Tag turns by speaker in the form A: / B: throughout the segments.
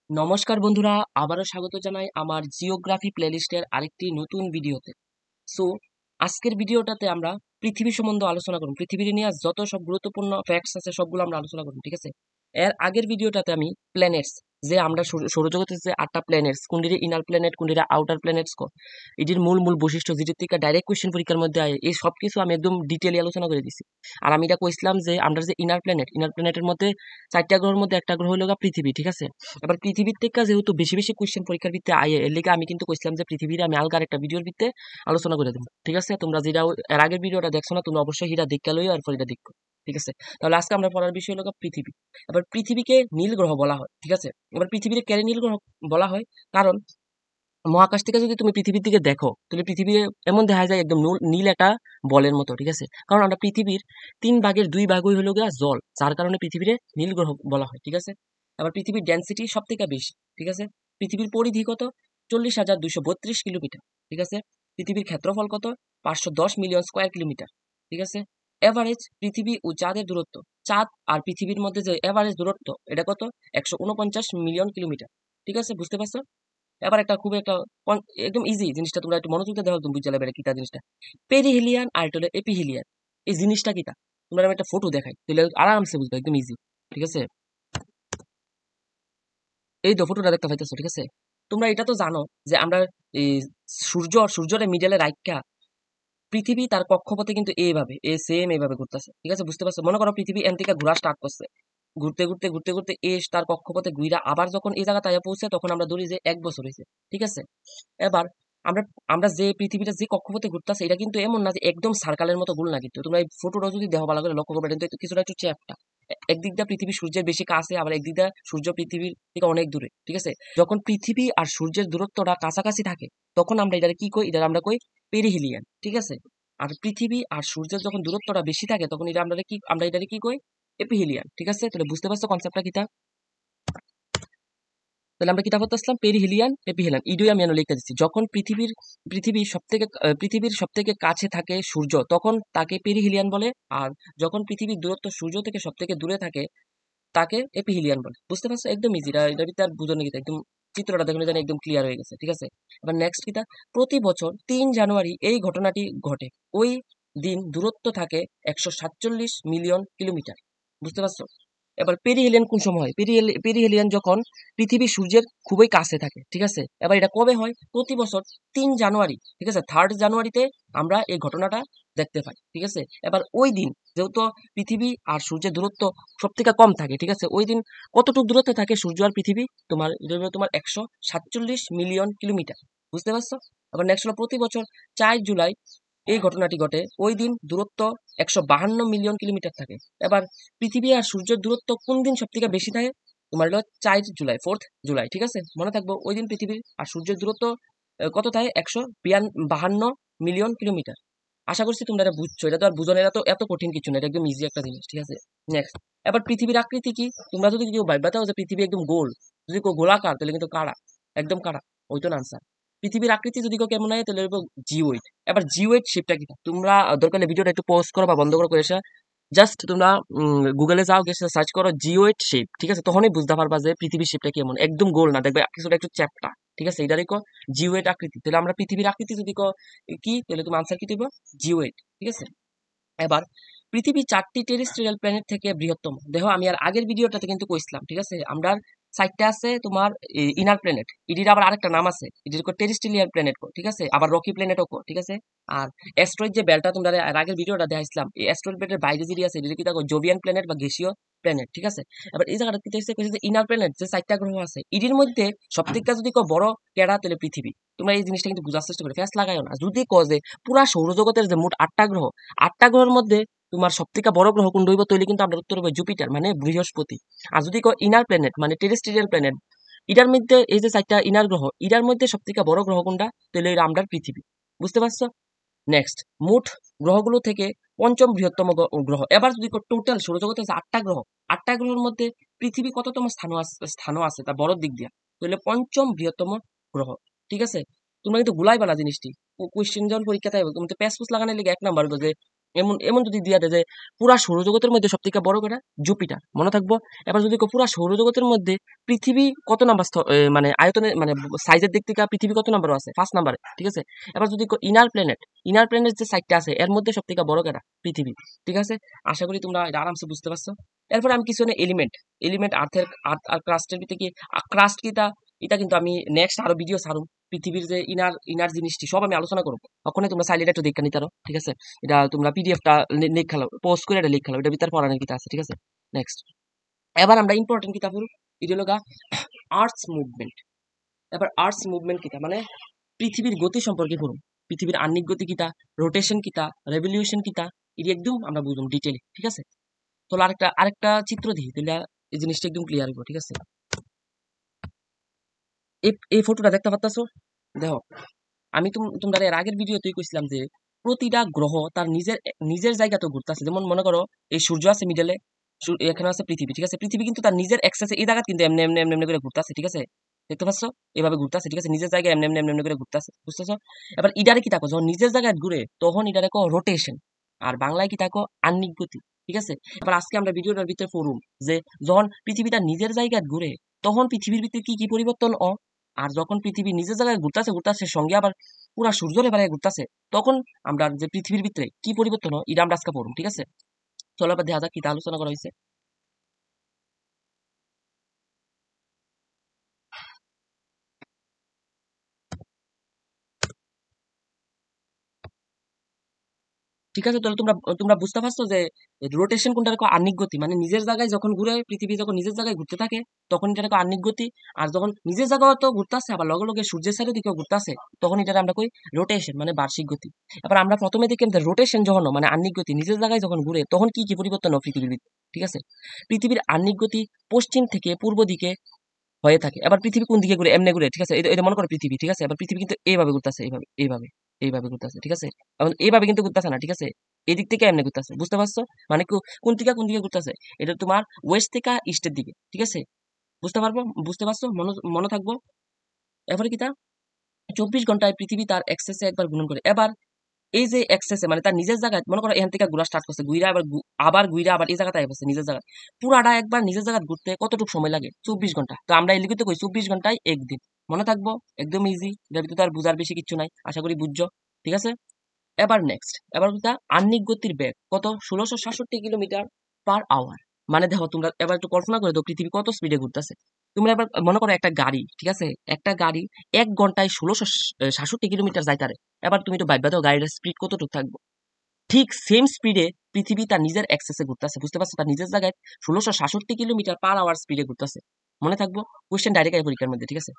A: নমস্কার বন্ধুরা, আবারও স্বাগত জানাই আমার জিওগ্রাফি প্লেলিস্টের আরেকটি নতুন ভিডিওতে। সো আজকের ভিডিওটাতে আমরা পৃথিবী সম্বন্ধে আলোচনা করব। পৃথিবীর নিয়ে যত সব গুরুত্বপূর্ণ ফ্যাক্টস আছে সবগুলো আমরা আলোচনা করব, ঠিক আছে? এর আগের ভিডিওটাতে আমি প্ল্যানেটস, যে আমরা সৌরজগতের যে 8টা প্ল্যানেটস, কোনটির ইনার প্ল্যানেট, কোনটির আউটার প্ল্যানেটস এটির মূল মূল বৈশিষ্ট্য, যেটির থেকে ডাইরেক্ট কোয়েশ্চেন পরীক্ষার মধ্যে আয়, এই সব কিছু আমি একদম ডিটেইলি আলোচনা করে দিছি। আর আমি এটা কইছিলাম যে আমরা যে ইনার প্ল্যানেটের মধ্যে 4টা গ্রহের মধ্যে একটা গ্রহ হলো পৃথিবী, ঠিক আছে? এবার পৃথিবীর থেকে যেহেতু বেশি বেশি কোয়েশ্চেন পরীক্ষার ভিত্তিতে আয়, এর লিগে আমি কিন্তু কইছিলাম যে পৃথিবীর আমি আলগার একটা ভিডিওর ভিত্তিতে আলোচনা করে দেবো, ঠিক আছে? তোমরা যেটা এর আগের ভিডিওটা দেখছো না, তোমরা অবশ্যই এটা দেখতে লইও, এরপর এটা দেখো, ঠিক আছে? তাহলে আজকে আমরা পড়ার বিষয় হলো পৃথিবী। এবার পৃথিবীকে নীল গ্রহ বলা হয়, ঠিক আছে? এবার পৃথিবীকে কেন নীল গ্রহ বলা হয়? কারণ মহাকাশ থেকে যদি তুমি পৃথিবীর দিকে দেখো, তাহলে পৃথিবী এমন দেখা যায় একদম নীল একটা বলের মতো, ঠিক আছে? কারণ আমরা পৃথিবীর 3 ভাগের 2 ভাগই হলো গিয়া জল, যার কারণে পৃথিবীর নীল গ্রহ বলা হয়, ঠিক আছে? আবার পৃথিবীর ডেন্সিটি সব থেকে বেশি, ঠিক আছে? পৃথিবীর পরিধি কত? 40,232 কিলোমিটার, ঠিক আছে? পৃথিবীর ক্ষেত্রফল কত? 510 মিলিয়ন স্কোয়ার কিলোমিটার, ঠিক আছে? এভারেজ পৃথিবী ও চাঁদের দূরত্ব, চাঁদ আর পৃথিবীর মধ্যে যে এভারেজ দূরত্ব, এটা কত? 149 মিলিয়ন কিলোমিটার, ঠিক আছে? বুঝতে পারছো? এবার একটা খুব একটা একদম ইজি জিনিসটা তোমরা একটু মনোযোগ দিয়ে দেখো, তুমি বুঝতে পারবে কিটা জিনিসটা। পেরিহিলিয়ান আর এটা হলো এপিহিলিয়ান, এই জিনিসটা কিটা তোমরা আমি একটা ফটো দেখাই, তাহলে আরামসে বুঝবে, একদম ইজি, ঠিক আছে? এই তো ফটোটা দেখতে পাইতেছো, ঠিক আছে? তোমরা এটা তো জানো যে আমরা এই সূর্যের মিডলে রাইখা পৃথিবী তার কক্ষপথে কিন্তু এইভাবে সেম এইভাবে ঘুরতেছে, ঠিক আছে? বুঝতে পারছো? মনে করো পৃথিবী এন থেকে ঘোরা স্টার্ট করছে, ঘুরতে ঘুরতে ঘুরতে ঘুরতে তার কক্ষপথে ঘুরা আবার যখন এই জায়গাটায় পৌঁছে, তখন আমরা ধরি যে 1 বছর হয়েছে, ঠিক আছে? এবার আমরা আমরা যে পৃথিবীটা যে কক্ষপথে ঘুরতেছে, এটা কিন্তু এমন না যে একদম সার্কালের মতো গোল না, কিন্তু তোমরা এই ফটোটা যদি দেখো ভালো করে লক্ষ্য করবে, কিন্তু কিছুটা একটু চ্যাপ্টা। একদিক দিয়ে পৃথিবী সূর্যের বেশি কাছে, আবার একদিক দিয়ে সূর্য পৃথিবীর থেকে অনেক দূরে, ঠিক আছে? যখন পৃথিবী আর সূর্যের দূরত্বটা কাছাকাছি থাকে, তখন আমরা এটা কি কই? এটা আমরা কই পেরিহিলিয়ান, ঠিক আছে? আর পৃথিবী আর সূর্যের যখন দূরত্বটা বেশি থাকে, তখন এটা আমরা এটা কি কই? এপিহিলিয়ান, ঠিক আছে? তাহলে বুঝতে পারছো কনসেপ্টটা কিটা? তাহলে আমরা কিতা করতেছিলাম? পেরিহিলিয়ান, এপিহিলিয়ান, ইডুই আমি লিখে দিচ্ছি। যখন পৃথিবীর সব থেকে কাছে থাকে সূর্য, তখন তাকে পেরিহিলিয়ান বলে। আর যখন পৃথিবীর দূরত্ব সূর্য থেকে সব থেকে দূরে থাকে, তাকে এপিহিলিয়ান বলে। বুঝতে পারছো? একদম ইজি, এটা ভিতরে আর বুঝো নাকি, একদম চিত্রটা দেখলে জানি একদম ক্লিয়ার হয়ে গেছে, ঠিক আছে? এবার নেক্সট কিতা? প্রতি বছর 3 জানুয়ারি এই ঘটনাটি ঘটে। ওই দিন দূরত্ব থাকে 147 মিলিয়ন কিলোমিটার। বুঝতে পারছো? এবার পেরিহেলিয়ান কোন সময় হয়? পেরিহেলিয়ান যখন পৃথিবী সূর্যের খুবই কাছে থাকে, ঠিক আছে? এবার এটা কবে হয়? প্রতি বছর 3 জানুয়ারি, ঠিক আছে? 3rd জানুয়ারিতে আমরা এই ঘটনাটা দেখতে পাই, ঠিক আছে? এবার ওই দিন যেহেতু পৃথিবী আর সূর্যের দূরত্ব সব থেকে কম থাকে, ঠিক আছে? ওই দিন কতটুকু দূরত্বে থাকে সূর্য আর পৃথিবী? তোমার 147 মিলিয়ন কিলোমিটার। বুঝতে পারছো? আবার নেক্সট হলো প্রতি বছর 4 জুলাই এই ঘটনাটি ঘটে। ওই দিন দূরত্ব 152 মিলিয়ন কিলোমিটার থাকে। এবার পৃথিবী আর সূর্যের দূরত্ব কোন দিন সব থেকে বেশি থাকে? তোমার হলো 4 জুলাই, 4th জুলাই, ঠিক আছে? মনে থাকবো, ওই দিন পৃথিবীর আর সূর্যের দূরত্ব কত থাকে? 152 মিলিয়ন কিলোমিটার। আশা করছি তোমরা এটা বুঝছো। এটা তো আর বুঝো না, এটা তো এত কঠিন কিছু না, এটা একদম ইজি একটা জিনিস, ঠিক আছে? নেক্সট, এবার পৃথিবীর আকৃতি কি? তোমরা যদি কেউ ভাবতে যে পৃথিবী একদম গোল, যদি কেউ গোলাকার, তাহলে কিন্তু কারা, একদম কারা, ওই তো না আনসার। পৃথিবীর আকৃতি যদি কেউ কেমন হয়, তাহলে জিওইড। এবার জিওইড শেপটা কি? তোমরা দরকার হলে ভিডিওটা একটু পজ করো বা বন্ধ করে এসে জাস্ট তোমরা গুগলে যাও, গেছে সার্চ করো জিওইড শেপ, ঠিক আছে? তখনই বুঝতে পারবা যে পৃথিবীর শেপটা কেমন, একদম গোল না, দেখবে কিছুটা একটু চ্যাপ্টা, ঠিক আছে? এটারই জিওইড আকৃতি। তাহলে আমরা পৃথিবীর আকৃতি যদি কি, তাহলে তুমি আনসার কি দিবা? জিওইড, ঠিক আছে? এবার পৃথিবী 4টি টেরেস্ট্রিয়াল প্ল্যানেট থেকে বৃহত্তম। দেখো আমি আর আগের ভিডিওটাতে কিন্তু কইছিলাম, ঠিক আছে? আমরা 4টা আছে তোমার ইনার প্ল্যানেট, এটির আবার আরেকটা নাম আছে, এটির টেরেস্ট্রিয়াল প্ল্যানেট, ঠিক আছে? আবার রকি প্ল্যানেটও, ঠিক আছে? আর অ্যাস্ট্রয়েড যে বেলটা তোমরা আর আগের ভিডিওটা দেখাইছিলাম, এই অ্যাস্ট্রয়েড বেল্টের বাইরে যেটি আছে, এটি কি দেখো জোভিয়ান প্ল্যানেট বা গ্যাসীয় প্ল্যানেট, ঠিক আছে? এবার এই জায়গাটা কি দেখছে, কইছে যে ইনার প্ল্যানেট যে 4টা গ্রহ আছে, এটির মধ্যে সবথেকে যদি বড় কেডা, তাহলে পৃথিবী। তোমরা এই জিনিসটা কিন্তু বোঝার চেষ্টা করো, ফ্যাস লাগাইও না। যদি যে পুরা সৌরজগতের যে মোট 8টা গ্রহ, 8টা গ্রহের মধ্যে তোমার সবথেকে বড় গ্রহ কোনটা হইব, তাহলে কিন্তু আমরা উত্তর হবে জুপিটার, মানে বৃহস্পতি। আর যদি ইনার প্ল্যানেট মানে টেরেস্ট্রিয়াল প্ল্যানেট, এটার মধ্যে এই যে 4টা ইনার গ্রহ, এটার মধ্যে সবথেকে বড় গ্রহ কোনটা, তাহলে এটা আমরা পৃথিবী। বুঝতে পারছো? নেক্সট, মোট গ্রহগুলো থেকে পঞ্চম বৃহত্তম গ্রহ। এবার যদি টোটাল সৌরজগতে আছে 8টা গ্রহ, 8টা গ্রহের মধ্যে পৃথিবী কততম স্থানও আছে তার বড় দিক দিয়া, তাহলে পঞ্চম বৃহত্তম গ্রহ, ঠিক আছে? তোমরা কিন্তু গুলাইবা না জিনিসটি। কোয়েশ্চেন যখন পরীক্ষাতে হবে, তুমি তো প্যাসপুস লাগানোর লিগে 1 নাম্বার যে এমন এমন যদি দিয়া দেয় যে পুরা সৌরজগতের মধ্যে সব থেকে বড় কেটা জুপিটার, মনে থাকবো। এবার যদি পুরা সৌরজগতের মধ্যে পৃথিবী কত নাম্বার মানে আয়তনে মানে সাইজের দিক থেকে পৃথিবী কত নাম্বার আছে, 5 নাম্বারে, ঠিক আছে। এবার যদি ইনার প্ল্যানেট যে সাইডটা আছে এর মধ্যে সব থেকে বড় কেটা পৃথিবী, ঠিক আছে। আশা করি তোমরা এটা আরামসে বুঝতে পারছো। এরপর আমি কিছু এলিমেন্ট এলিমেন্ট আর্থের আর্থ আর ক্রাস্টের ভিতরে কি ক্রাস্ট কিটা, এটা কিন্তু আমি নেক্সট আরো ভিডিও ছাড়ুম। পৃথিবীর যে ইনার ইনার জিনিসটি সব আমি আলোচনা করবো, ওখানে তোমরা সাইলেন্ট একটু দেখে নিতে পারো, ঠিক আছে। এটা তোমরা পিডিএফটা লিখালো, পোস্ট করে এটা লিখালো, এটা ভিতর পড়ানোর কিতা আছে, ঠিক আছে। নেক্সট এবার আমরা ইম্পর্টেন্ট কিতা পড়ব, এটা হলো আর্থস মুভমেন্ট। এবার আর্থস মুভমেন্ট কিতা মানে পৃথিবীর গতি সম্পর্কে পড়ুন, পৃথিবীর আহ্নিক গতি কিতা, রোটেশন কিতা, রেভলিউশন কিতা, এটি একদম আমরা বুঝুন ডিটেইলে, ঠিক আছে। তো আরেকটা চিত্র দিই, তাহলে এই জিনিসটা একদম ক্লিয়ার হবে, ঠিক আছে। এই ফটোটা দেখতে পাচ্তাছো, দেখো আমি তোমরা এর আগের ভিডিওতেই কইছিলাম যে প্রতিটা গ্রহ তার নিজের নিজের জায়গাতে ঘুরতেছে। যেমন মনে করো এই সূর্য আছে মিডলে, এখানে আছে পৃথিবী, ঠিক আছে। পৃথিবী কিন্তু তার নিজের এক্সেসে এই জায়গা কিন্তু এমনি এমনি এমনি এমনি করে ঘুরতেছে, ঠিক আছে। দেখতে পাচ্ছ, এভাবে ঘুরতেছে, ঠিক আছে। নিজের জায়গায় এমনি এমনি এমনি এমনি করে ঘুরতেছে, বুঝতেছো। এবার ইডারে কি থাকো, যখন নিজের জায়গায় ঘুরে তখন ইডারে কো রোটেশন, আর বাংলায় কি থাকো আহ্নিক গতি, ঠিক আছে। এবার আজকে আমরা ভিডিওটার ভিতরে পড়ুম যে যখন পৃথিবী তার নিজের জায়গায় ঘুরে তখন পৃথিবীর ভিতরে কি কি পরিবর্তন, আর যখন পৃথিবী নিজের জায়গায় ঘুরতেছে ঘুরতেছে সঙ্গে আবার পুরা সূর্যের এবারে ঘুরতেছে, তখন আমরা যে পৃথিবীর ভিতরে কি পরিবর্তন হয় এটা আমরা আজকে পড়ুম, ঠিক আছে। চলো এবার দেখা যাক কি আলোচনা করা হয়েছে। ঠিক আছে, তাহলে তোমরা তোমরা বুঝতে পারছো যে রোটেশন কোনটা রেখো আহ্নিক গতি, মানে নিজের জায়গায় যখন ঘুরে পৃথিবী যখন নিজের জায়গায় ঘুরতে থাকে তখন এটা রেখো আহ্নিক গতি। আর যখন নিজের জায়গায় তো ঘুরতে আসে আবার লগে লগে সূর্যের সাইডের দিকেও ঘুরতে আসে, তখন এটা আমরা কই রোটেশন, মানে বার্ষিক গতি। এবার আমরা প্রথমে দেখি রোটেশন যখন মানে আহ্নিক গতি নিজের জায়গায় যখন ঘুরে তখন কি কি পরিবর্তন হয় পৃথিবীর ভিতরে, ঠিক আছে। পৃথিবীর আহ্নিক গতি পশ্চিম থেকে পূর্ব দিকে হয়ে থাকে। এবার পৃথিবী কোন দিকে ঘুরে, এমনি ঘুরে, ঠিক আছে। এটা মনে করো পৃথিবী, ঠিক আছে। এবার পৃথিবী কিন্তু এইভাবে ঘুরতেছে, এইভাবে এইভাবে এইভাবে ঘুরতেছে, ঠিক আছে। এখন এইভাবে কিন্তু ঘুরতেছে না, ঠিক আছে। এই দিক থেকে এমনি ঘুরতেছে, বুঝতে পারছো। মানে কোন দিকে ঘুরতেছে, এটা তোমার ওয়েস্ট থেকে ইস্টের দিকে, ঠিক আছে। বুঝতে পারছো, মনে থাকবো। এরপরে কি তা 24 ঘন্টায় পৃথিবী তার এক্সেসে একবার ঘূর্ণন করে। এবার এই যে এক্সেসে মানে তার নিজের জায়গায় মনে করো এখান থেকে ঘুরা স্টার্ট করছে, ঘুরা আবার ঘুরা আবার এই জায়গাতে আসছে নিজের জায়গায়। পুরাটা একবার নিজের জায়গায় ঘুরতে কতটুকু সময় লাগে, 24 ঘন্টা। তো আমরা এই লিখিত কই 24 ঘন্টায় একদিন, মনে থাকবো। একদম ইজি, এর ভিতরে আর বুঝার বেশি কিছু নাই, আশা করি বুঝছো, ঠিক আছে। এবার নেক্সট, এবার কথা আহ্নিক গতির বেগ কত, 1666 কিলোমিটার/আওয়ার। মানে দেখো তোমরা এবার একটু কল্পনা করে দাও পৃথিবী কত স্পিডে ঘুরতেছে। তোমরা এবার মনে করো একটা গাড়ি, ঠিক আছে, একটা গাড়ি 1 ঘন্টায় 1666 কিলোমিটার যাইতারে। এবার তুমি একটু ভাইবা দাও গাড়ির স্পিড কতটুকু থাকবে। ঠিক সেম স্পিডে পৃথিবী তার নিজের এক্সেসে ঘুরতেছে, বুঝতে পারছো। তার নিজের জায়গায় 1666 কিলোমিটার/আওয়ার স্পিডে ঘুরতেছে, মনে থাকবো। কোয়েশ্চেন ডাইরেক্ট পরীক্ষার মধ্যে, ঠিক আছে।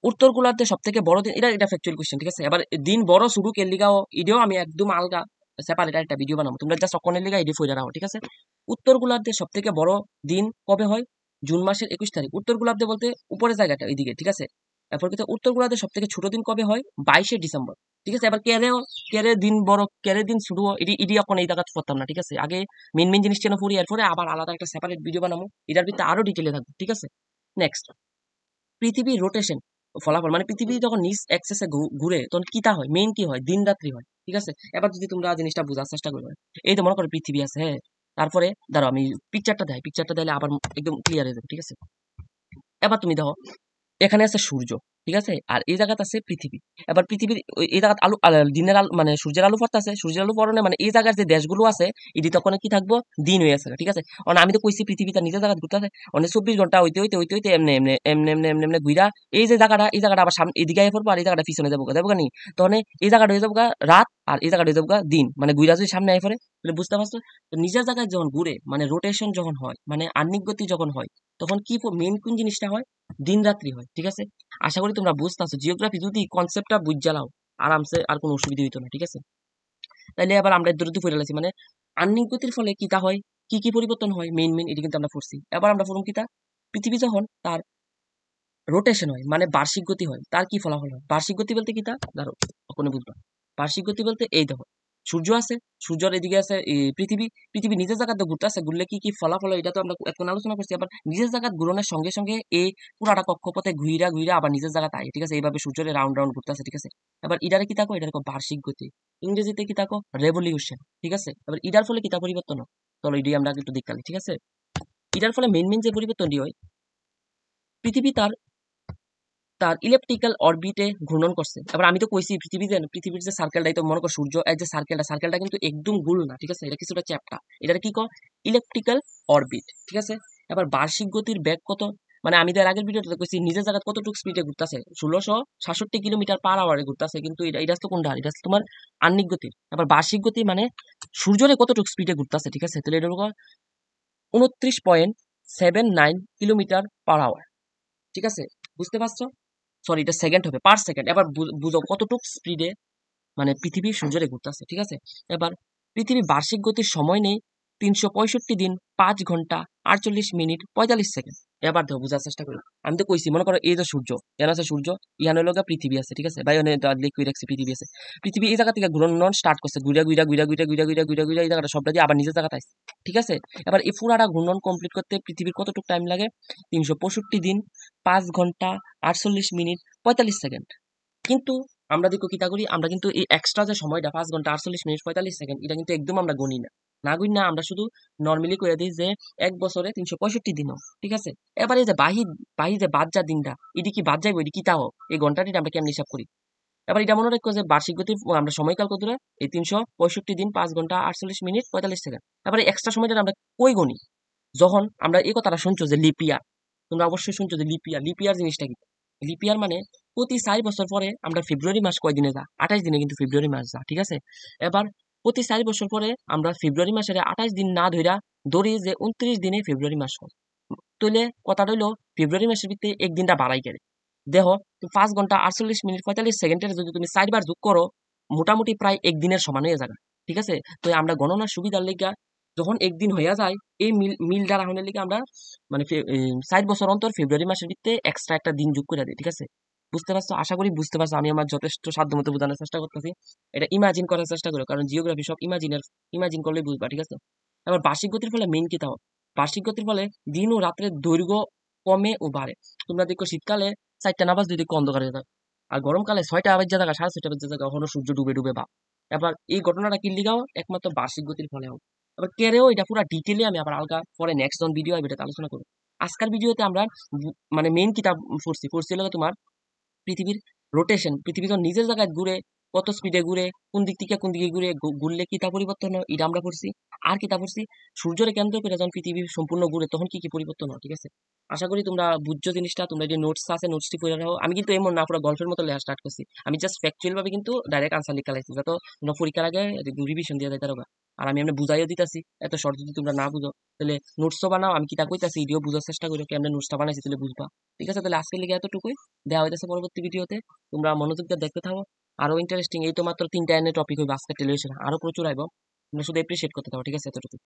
A: উত্তর গোলার্ধে সব থেকে বড় দিন, এটা ফ্যাকচুয়াল কোয়েশ্চেন, ঠিক আছে। এবার দিন বড় শুরু কে লিগাও ইডিও আমি একদম আলগা সেপারেট একটা ভিডিও বানাবো, তোমরা জাস্ট অকনের লিগা ইডি ফইরা রাখো, ঠিক আছে। উত্তর গোলার্ধে সব থেকে বড় দিন কবে হয়, জুন মাসের 21 তারিখ। উত্তর গোলার্ধে বলতে উপরের জায়গাটা এইদিকে, ঠিক আছে। এরপর কিন্তু উত্তর গোলার্ধে সব থেকে ছোট দিন কবে হয়, 22শে ডিসেম্বর, ঠিক আছে। এবার কেরে দিন বড় কেরে দিন শুরু হয় ইডি ইডি এখন এই জায়গা পড়তাম না, ঠিক আছে। আগে মেন জিনিস চেন পড়ি, এরপরে আবার আলাদা একটা সেপারেট ভিডিও বানাবো, এটার ভিতরে আরো ডিটেলে থাকবে, ঠিক আছে। নেক্সট, পৃথিবীর রোটেশন ফলাফল, মানে পৃথিবী যখন নিজ অ্যাক্সেসে ঘুরে তখন কিটা হয়, মেইন কি হয়, দিন রাত্রি হয়, ঠিক আছে। এবার যদি তোমরা জিনিসটা বোঝার চেষ্টা করবে, এই তো মনে করো পৃথিবী আছে, হ্যাঁ। তারপরে ধরো আমি পিকচারটা দিলে আবার একদম ক্লিয়ার হয়ে যাবে, ঠিক আছে। এবার তুমি দেখো এখানে আছে সূর্য, ঠিক আছে, আর এই জায়গাতে আছে পৃথিবী। এবার পৃথিবীর এই জায়গাতে দিনের আলো মানে সূর্যের আলো পড়তেছে, সূর্যের আলো পড়নে মানে এই জায়গার যে দেশগুলো আছে এটি তখন কি থাকবো, দিন হয়ে আছে, ঠিক আছে। অন আমি তো কইছি পৃথিবী তার নিজের জায়গা ঘুরতে আছে, অনেক 24 ঘন্টা হইতে হইতে হইতে হইতে এমনি এমনি এমনি এমনি এমনি এমনি ঘুরা এই যে জায়গাটা, এই জায়গাটা আবার সামনে এদিকে আয় পড়বো, আর এই জায়গাটা পিছনে যাবো নি, তখন এই জায়গাটা হয়ে যাবো রাত, আর এই জায়গাটা হয়ে যাবো দিন, মানে ঘুরা যদি সামনে আয় পড়ে, তাহলে বুঝতে পারছো। তো নিজের জায়গায় যখন ঘুরে মানে রোটেশন যখন হয়, মানে আহ্নিক গতি যখন হয়, তখন কি মেইন কোন জিনিসটা হয়, দিন রাত্রি হয়, ঠিক আছে। আশা করি তোমরা বুঝতেছো, জিওগ্রাফি যদি কনসেপ্টটা বুঝ জ্বালাও আরামসে আর কোনো অসুবিধা হইতো না, ঠিক আছে। তাইলে এবার আমরা দ্রুত পড়ে লাইছি, মানে আহ্নিক গতির ফলে কিতা হয়, কি কি পরিবর্তন হয়, মেইন এটা কিন্তু আমরা পড়ছি। এবার আমরা পড়ুম কিতা, পৃথিবী যখন তার রোটেশন হয় মানে বার্ষিক গতি হয়, তার কি ফলাফল হয়। বার্ষিক গতি বলতে কিতা, ধরো ওখানে বুঝবা। বার্ষিক গতি বলতে এই দেখো সূর্য আছে, সূর্যের এদিকে আছে পৃথিবী। পৃথিবী নিজের জায়গাতে ঘুরতে আছে, ঘুরলে কি কি ফলাফল এটা তো আমরা এখন আলোচনা করছি। আবার নিজের জায়গা ঘুরনের সঙ্গে সঙ্গে এই পুরাটা কক্ষপথে ঘুইরা ঘুইরা আবার নিজের জায়গাতে আয়, ঠিক আছে? এইভাবে সূর্যের রাউন্ড রাউন্ড ঘুরতে আছে, ঠিক আছে? এবার ইডারে কি থাকো, এটার বার্ষিক গতি, ইংরেজিতে কি থাকো, রেভলিউশন, ঠিক আছে? এবার ইডার ফলে কি তা পরিবর্তন হয়, চলো ইডি আমরা একটু দেখালি, ঠিক আছে? এটার ফলে মেইন মেইন যে পরিবর্তনটি হয়, পৃথিবী তার তার ইলেকট্রিক্যাল অরবিটে ঘূর্ণন করছে। এবার আমি তো কইছি পৃথিবীর যে সার্কেলটাই তো মনে কর সূর্য এর যে সার্কেলটা কিন্তু একদম গোল না, ঠিক আছে? এটা কিছুটা চ্যাপ্টা। এটার কি কয়, ইলেকট্রিক্যাল অরবিট, ঠিক আছে? এবার বার্ষিক গতির বেগ কত, মানে আমি তো এর আগের ভিডিওতে কইছি নিজের জায়গা কতটুকু স্পিডে ঘুরতেছে, 1666 কিলোমিটার পার আওয়ারে ঘুরতেছে, কিন্তু এটা তো কোনটা, এটা তোমার আহ্নিক গতি। এবার বার্ষিক গতি মানে সূর্যরে কতটুকু স্পিডে ঘুরতেছে, ঠিক আছে? তাহলে এটা 29.79 কিলোমিটার পার আওয়ার, ঠিক আছে? বুঝতে পারছো? সরি, এটা সেকেন্ড হবে, পার সেকেন্ড। এবার বুঝো কতটুক স্পিডে মানে পৃথিবী সূর্যরে ঘুরতেছে, ঠিক আছে? এবার পৃথিবী বার্ষিক গতির সময় নেই 365 দিন 5 ঘন্টা 48 মিনিট 45 সেকেন্ড। এবার দেখো বোঝার চেষ্টা করি, আমি তো কইছি মনে করো এই যে সূর্য, এখানে আছে সূর্য, ইহান হলো পৃথিবী আছে, ঠিক আছে? বা এখানে লিকুইড রাখছি, পৃথিবী আছে। পৃথিবী এই জায়গা থেকে ঘূর্ণন স্টার্ট করছে, ঘুরা ঘুরা ঘুরা ঘুরা ঘুরা ঘুরা ঘুরা ঘুরা এই জায়গাটা সবটা দিয়ে আবার নিজের জায়গাতে আসছে, ঠিক আছে? এবার এই পুরাটা ঘূর্ণন কমপ্লিট করতে পৃথিবীর কতটুকু টাইম লাগে, 365 দিন 5 ঘন্টা 48 মিনিট 45 সেকেন্ড। কিন্তু আমরা দেখো কিতা করি, আমরা কিন্তু এই এক্সট্রা যে সময়টা 5 ঘন্টা 48 মিনিট 45 সেকেন্ড, এটা কিন্তু একদম আমরা গণি না, না গুনি না, আমরা শুধু নর্মালি করে দিই যে এক বছরে 365 দিন, ঠিক আছে? এবার এই যে বাহি যে বাদ যা দিনটা, এটি কি বাদ যাইব, এটি কি তাও এই ঘন্টাটি আমরা কেমন হিসাব করি? এবার এটা মনে রাখো যে বার্ষিক গতি আমরা সময়কাল কত, এই 365 দিন 5 ঘন্টা 48 মিনিট 45 সেকেন্ড। এবার এক্সট্রা সময়টা আমরা কই গণি, যখন আমরা এই কথাটা শুনছো যে লিপিয়ার, তোমরা অবশ্যই শুনছো যে লিপিয়ার জিনিসটা কি? লিপিয়ার মানে প্রতি 4 বছর পরে আমরা ফেব্রুয়ারি মাস কয় দিনে যা, 28 দিনে কিন্তু ফেব্রুয়ারি মাস যা, ঠিক আছে? এবার প্রতি 4 বছর পরে আমরা ফেব্রুয়ারি মাসের 28 দিন না ধইরা ধরি যে 29 দিনে ফেব্রুয়ারি মাস হয়। তাহলে কথাটা হইলো ফেব্রুয়ারি মাসের ভিতরে একদিনটা বাড়াই গেলে দেখো, 5 ঘন্টা 48 মিনিট 45 সেকেন্ডের যদি তুমি 4 বার যোগ করো, মোটামুটি প্রায় একদিনের সমান হয়ে যাবে, ঠিক আছে? তো আমরা গণনার সুবিধার লেগে যখন একদিন হইয়া যায়, এই মিলটা রাখনের লেগে আমরা মানে 4 বছর অন্তর ফেব্রুয়ারি মাসের ভিতরে এক্সট্রা একটা দিন যোগ করে দিই, ঠিক আছে? বুঝতে পারছো? আশা করি বুঝতে পারছো, আমি আমার যথেষ্ট সাধ্যমতো বোঝানোর চেষ্টা করতেছি। এটা ইমাজিন করার চেষ্টা করো, কারণ জিওগ্রাফি সব ইমাজিন করলে বুঝবা, ঠিক আছে? এবার বার্ষিক গতির ফলে মেইন কি তাও, বার্ষিক গতির ফলে দিন ও রাত্রের দৈর্ঘ্য কমে ও বাড়ে। তোমরা দেখো শীতকালে 4টা না বাজলে দেখো অন্ধকার হয়ে থাকে, আর গরমকালে 6টা বাজে থাকা 6:30 বাজে থাকা এখনো সূর্য ডুবে ডুবে বা। এবার এই ঘটনাটা কি লিগাও, একমাত্র বার্ষিক গতির ফলে হোক। এবার কেরেও এটা পুরো ডিটেইলে আমি আবার আলগা পরে নেক্সট জন ভিডিও এটা আলোচনা করব। আজকের ভিডিওতে আমরা মানে মেইন কিতাব পড়ছি হলো তোমার পৃথিবীর রোটেশন, পৃথিবী যখন নিজের জায়গায় ঘুরে, কত স্পিডে ঘুরে, কোন দিক থেকে কোন দিকে ঘুরে, ঘুরলে কি তা পরিবর্তন হয়, এটা আমরা পড়ছি। আর কি তা পড়ছি, সূর্যের কেন্দ্র করে যখন পৃথিবী সম্পূর্ণ ঘুরে তখন কি কি পরিবর্তন হয়, ঠিক আছে? আশা করি তোমরা বুঝছো জিনিসটা। তোমরা যে নোটস আছে নোটসটি পড়ে রাখো। আমি কিন্তু এমন না পুরো গল্পের মতো লেখা স্টার্ট করছি, আমি জাস্ট ফ্যাকচুয়াল ভাবে কিন্তু ডাইরেক্ট আনসার লিখা লাইছি, যাতে তোমরা পরীক্ষার আগে রিভিশন দিয়ে যাইতে পারবা। আর আমি এমনি বুঝাইও দিতেছি, এত শর্ট যদি তোমরা না বুঝো তাহলে নোটসও বানাও, আমি কিতা কইতাছি এটিও বুঝার চেষ্টা করি, কেমন নোটসটা বানাইছি তাহলে বুঝবা, ঠিক আছে? তাহলে আজকের লিগে এতটুকুই, দেওয়া হইতেছে পরবর্তী ভিডিওতে। তোমরা মনোযোগ দিয়ে দেখতে থাকো, আরো ইন্টারেস্টিং, এই তো মাত্র 3টা এনে টপিক হইবে আজকে টেলিভিশন, আরো প্রচুর আইব, তোমরা শুধু এপ্রিসিয়েট করতে থাকো, ঠিক আছে? এতটুকু।